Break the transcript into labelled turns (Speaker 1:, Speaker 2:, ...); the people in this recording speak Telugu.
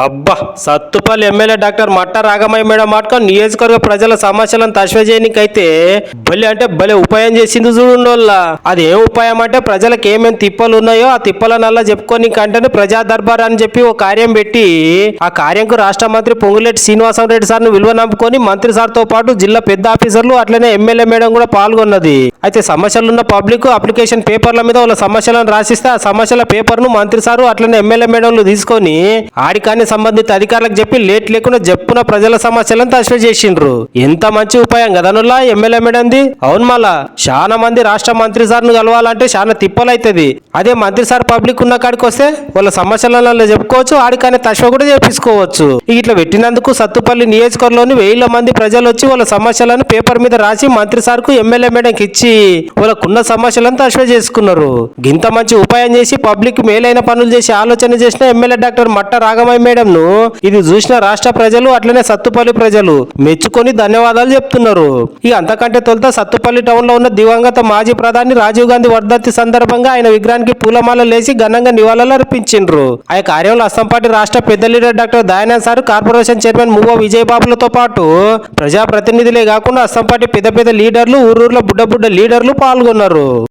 Speaker 1: అబ్బా సత్తుపల్లి ఎమ్మెల్యే డాక్టర్ మట్ట రాగమయ్య మేడం మాటకు నియోజకవర్గ ప్రజల సమస్యలను తశ్వజేయనికైతే భలే అంటే భలే ఉపాయం చేసింది చూడుండోళ్ళ. అది ఏం ఉపాయం అంటే ప్రజలకు ఏమేమి తిప్పలు ఉన్నాయో ఆ తిప్పలనల్లా చెప్పుకొని కంటే ప్రజా దర్బార్ అని చెప్పి ఒక కార్యం పెట్టి ఆ కార్యంకు రాష్ట్ర మంత్రి పొంగులేటి శ్రీనివాసరెడ్డి సార్ను విలువ నంపుకొని మంత్రి సార్తో పాటు జిల్లా పెద్ద ఆఫీసర్లు అట్లనే ఎమ్మెల్యే మేడం కూడా పాల్గొన్నది. అయితే సమస్యలున్న పబ్లిక్ అప్లికేషన్ పేపర్ల మీద వాళ్ళ సమస్యలను రాసిస్తే ఆ సమస్యల పేపర్ను మంత్రి సారు అట్లనే ఎమ్మెల్యే మేడంలు తీసుకొని ఆడికాని సంబంధిత అధికారులకు చెప్పి లేట్ లేకుండా చెప్పున ప్రజల సమస్యలను తశ్వ చేసిండ్రు. ఎంత మంచి ఉపాయం కదనులా ఎమ్మెల్యే మేడంది. అవును మళ్ళా చాలా మంది రాష్ట్ర మంత్రి సార్ను కలవాలంటే చాలా తిప్పలైతుంది. అదే మంత్రి సార్ పబ్లిక్ ఉన్న కాడికి వస్తే వాళ్ళ సమస్యలను చెప్పుకోవచ్చు, ఆడికాని తశ్వ కూడా చేపించుకోవచ్చు. ఇట్లా పెట్టినందుకు సత్తుపల్లి నియోజకవర్గంలోని 1000 మంది ప్రజలు వచ్చి వాళ్ళ సమస్యలను పేపర్ మీద రాసి మంత్రి సార్కు ఎమ్మెల్యే మేడంకి ఇచ్చి వాళ్ళకున్న సమస్యలను తశ్వ చేసుకున్నారు. గింత మంచి ఉపాయం చేసి పబ్లిక్ మేలైన పనులు చేసి ఆలోచన చేసిన ఎమ్మెల్యే డాక్టర్ మట్ట రాగమయ్య మేడంను ఇది చూసిన రాష్ట్ర ప్రజలు అట్లనే సత్తుపల్లి ప్రజలు మెచ్చుకొని ధన్యవాదాలు చెప్తున్నారు. ఇక అంతకంటే తొలుత సత్తుపల్లి టౌన్ లో ఉన్న దివంగత మాజీ ప్రధాని రాజీవ్ గాంధీ వర్ధంతి సందర్భంగా ఆయన విగ్రహానికి పూలమాల లేసి ఘనంగా నివాళులు అర్పించిండ్రు. ఆ కార్యంలో అస్సాంపార్టీ రాష్ట్ర పెద్ద leader doctor Dayanand sir, corporation chairman Muvva విజయబాబులతో పాటు ప్రజాప్రతినిధులే కాకుండా అస్సాంపార్టీ పెద్ద పెద్ద లీడర్లు, ఊరూర్ల బుడ్డ లీడర్లు పాల్గొన్నారు.